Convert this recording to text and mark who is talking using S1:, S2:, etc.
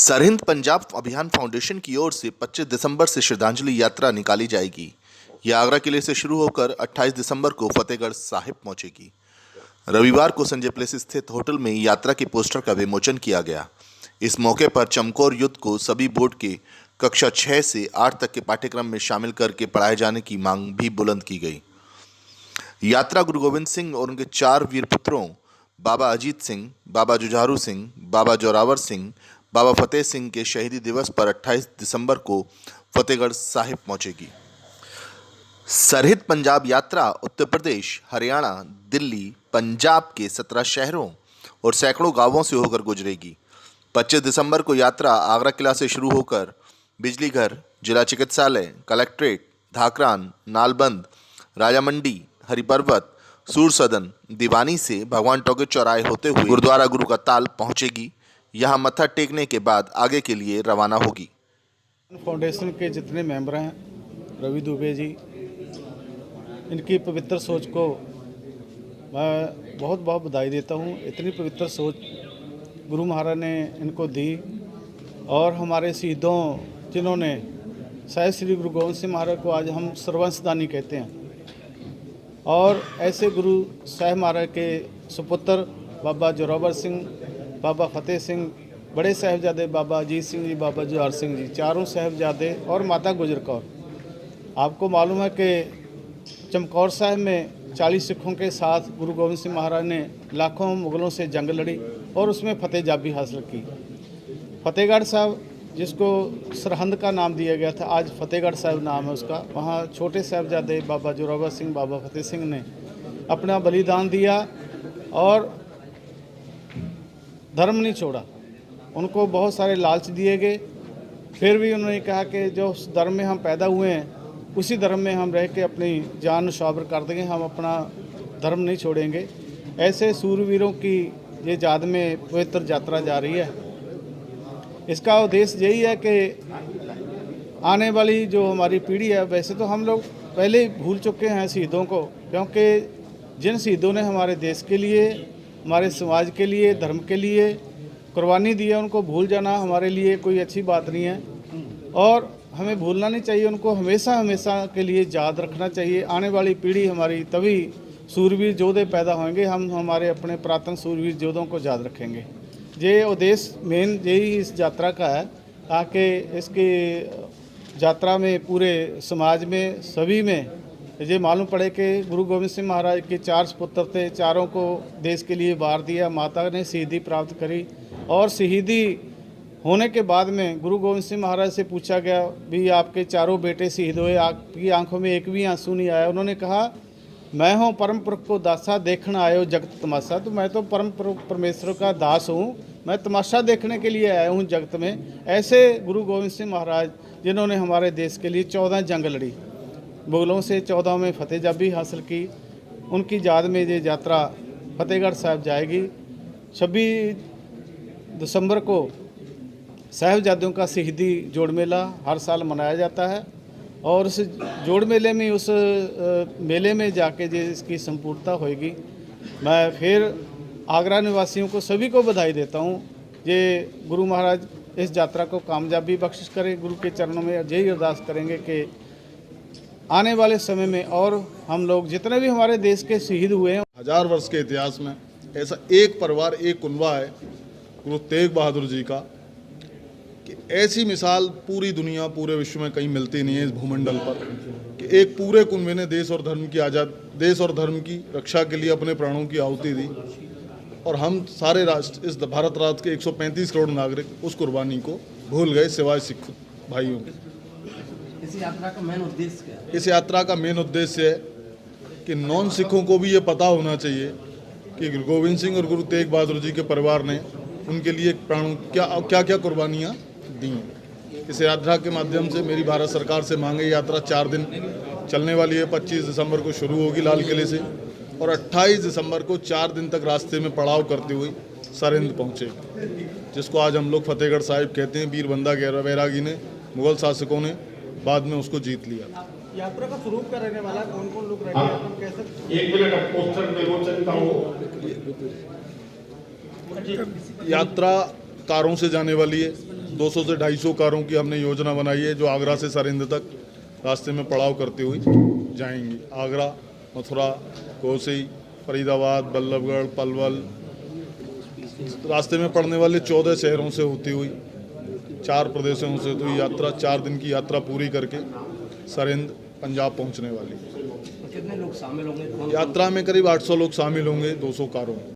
S1: सरहिंद पंजाब अभियान फाउंडेशन की ओर से 25 दिसंबर से श्रद्धांजलि यात्रा निकाली जाएगी। यह आगरा किले से शुरू होकर 28 दिसंबर को फतेहगढ़ साहिब पहुंचेगी। रविवार को संजय प्लेस स्थित होटल में यात्रा के पोस्टर का विमोचन किया गया। इस मौके पर चमकौर युद्ध को सभी बोर्ड के कक्षा 6 से 8 तक के पाठ्यक्रम में शामिल करके पढ़ाए जाने की मांग भी बुलंद की गई। यात्रा गुरु गोविंद सिंह और उनके 4 वीर पुत्रों बाबा अजीत सिंह, बाबा जुझारू सिंह, बाबा जोरावर सिंह, बाबा फतेह सिंह के शहीदी दिवस पर 28 दिसंबर को फतेहगढ़ साहिब पहुंचेगी। सरहिंद पंजाब यात्रा उत्तर प्रदेश, हरियाणा, दिल्ली, पंजाब के 17 शहरों और सैकड़ों गांवों से होकर गुजरेगी। 25 दिसंबर को यात्रा आगरा किला से शुरू होकर बिजलीघर, जिला चिकित्सालय, कलेक्ट्रेट, धाकरान, नालबंद, राजामंडी, हरिपर्वत, सूर सदन, दीवानी से भगवान टोके चौराहे होते हुए गुरुद्वारा गुरु का ताल पहुंचेगी। यहां मत्था टेकने के बाद आगे के लिए रवाना होगी।
S2: फाउंडेशन के जितने मेंबर हैं, रवि दुबे जी, इनकी पवित्र सोच को मैं बहुत बहुत बधाई देता हूं। इतनी पवित्र सोच गुरु महाराज ने इनको दी और हमारे शहीदों जिन्होंने शायद श्री गुरु गोविंद सिंह महाराज को आज हम सर्वंशदानी कहते हैं, और ऐसे गुरु साहिब महाराज के सुपुत्र बाबा जोरावर सिंह, बाबा फतेह सिंह, बड़े साहिबजादे बाबा अजीत सिंह जी, बाबा जुझार सिंह जी, चारों साहिबजादे और माता गुजर कौर। आपको मालूम है कि चमकौर साहिब में 40 सिखों के साथ गुरु गोविंद सिंह महाराज ने लाखों मुगलों से जंग लड़ी और उसमें फतेह जाबी हासिल की। फतेहगढ़ साहब, जिसको सरहिंद का नाम दिया गया था, आज फतेहगढ़ साहिब नाम है उसका। वहाँ छोटे साहिबजादे बाबा जोरावर सिंह, बाबा फतेह सिंह ने अपना बलिदान दिया और धर्म नहीं छोड़ा। उनको बहुत सारे लालच दिए गए, फिर भी उन्होंने कहा कि जो धर्म में हम पैदा हुए हैं उसी धर्म में हम रह के अपनी जान न्यौछावर कर देंगे, हम अपना धर्म नहीं छोड़ेंगे। ऐसे सूरवीरों की ये याद में पवित्र यात्रा जा रही है। इसका उद्देश्य यही है कि आने वाली जो हमारी पीढ़ी है, वैसे तो हम लोग पहले ही भूल चुके हैं शहीदों को, क्योंकि जिन शहीदों ने हमारे देश के लिए, हमारे समाज के लिए, धर्म के लिए कुर्बानी दी है, उनको भूल जाना हमारे लिए कोई अच्छी बात नहीं है और हमें भूलना नहीं चाहिए। उनको हमेशा हमेशा के लिए याद रखना चाहिए। आने वाली पीढ़ी हमारी तभी सूरवीर योद्धे पैदा होंगे, हम हमारे अपने पुरातन सूरवीर योद्धों को याद रखेंगे। ये उद्देश्य मेन यही इस यात्रा का है, ताकि इसकी यात्रा में पूरे समाज में सभी में ये मालूम पड़े कि गुरु गोविंद सिंह महाराज के 4 पुत्र थे, चारों को देश के लिए वार दिया, माता ने शहीदी प्राप्त करी और शहीदी होने के बाद में गुरु गोविंद सिंह महाराज से पूछा गया भी आपके चारों बेटे शहीद हुए, आपकी आंखों में एक भी आंसू नहीं आया। उन्होंने कहा, मैं हूँ परम पुरख को दासा, देखना आयो जगत तमाशा। तो मैं तो परम परमेश्वर का दास हूँ, मैं तमाशा देखने के लिए आया हूँ जगत में। ऐसे गुरु गोविंद सिंह महाराज जिन्होंने हमारे देश के लिए 14 जंग लड़ी, मुगलों से 14 में फतेह जाबी हासिल की, उनकी याद में ये यात्रा फतेहगढ़ साहिब जाएगी। 26 दिसंबर को साहिबजादों का शहीदी जोड़ मेला हर साल मनाया जाता है और उस जोड़ मेले में, उस मेले में जाके जो इसकी संपूर्णता होगी। मैं फिर आगरा निवासियों को सभी को बधाई देता हूँ। ये गुरु महाराज इस यात्रा को कामयाबी बख्शिश करें। गुरु के चरणों में यही अरदास करेंगे कि आने वाले समय में और हम लोग जितने भी हमारे देश के शहीद हुए हैं,
S3: 1000 वर्ष के इतिहास में ऐसा एक परिवार, एक कुनबा है गुरु तेग बहादुर जी का, कि ऐसी मिसाल पूरी दुनिया, पूरे विश्व में कहीं मिलती नहीं है इस भूमंडल पर, कि एक पूरे कुनबे ने देश और धर्म की रक्षा के लिए अपने प्राणों की आहुति दी और हम सारे राष्ट्र, इस भारत राष्ट्र के 135 करोड़ नागरिक उस कुर्बानी को भूल गए, सिवाय सिख भाइयों के।
S4: इस यात्रा का मेन उद्देश्य क्या है?
S3: इस यात्रा का मेन उद्देश्य है कि नॉन सिखों को भी ये पता होना चाहिए कि गुरु गोविंद सिंह और गुरु तेग बहादुर जी के परिवार ने उनके लिए प्राणों क्या क्या कुर्बानियाँ दी। इस यात्रा के माध्यम से मेरी भारत सरकार से मांग है, यात्रा 4 दिन चलने वाली है। 25 दिसंबर को शुरू होगी लाल किले से और 28 दिसंबर को 4 दिन तक रास्ते में पड़ाव करते हुए सरहिंद पहुँचेगी, जिसको आज हम लोग फतेहगढ़ साहिब कहते हैं। वीर बंदा बैरागी ने, मुगल शासकों ने बाद में उसको जीत लिया।
S2: यात्रा का स्वरूप का रहने वाला कौन कौन लोग रहेंगे, हम कैसे?
S5: एक मिनट, पोस्टर विमोचन का हो।
S3: यात्रा कारों से जाने वाली है, 200 से 250 कारों की हमने योजना बनाई है जो आगरा से सरहिंद तक रास्ते में पड़ाव करते हुए जाएंगी। आगरा, मथुरा, कोसी, फरीदाबाद, बल्लभगढ़, पलवल, रास्ते में पड़ने वाले 14 शहरों से होती हुई 4 प्रदेशों से तो यात्रा 4 दिन की यात्रा पूरी करके सरहिंद पंजाब पहुंचने वाली है।
S4: कितने लोग शामिल होंगे?
S3: यात्रा में करीब 800 लोग शामिल होंगे 200 कारों में।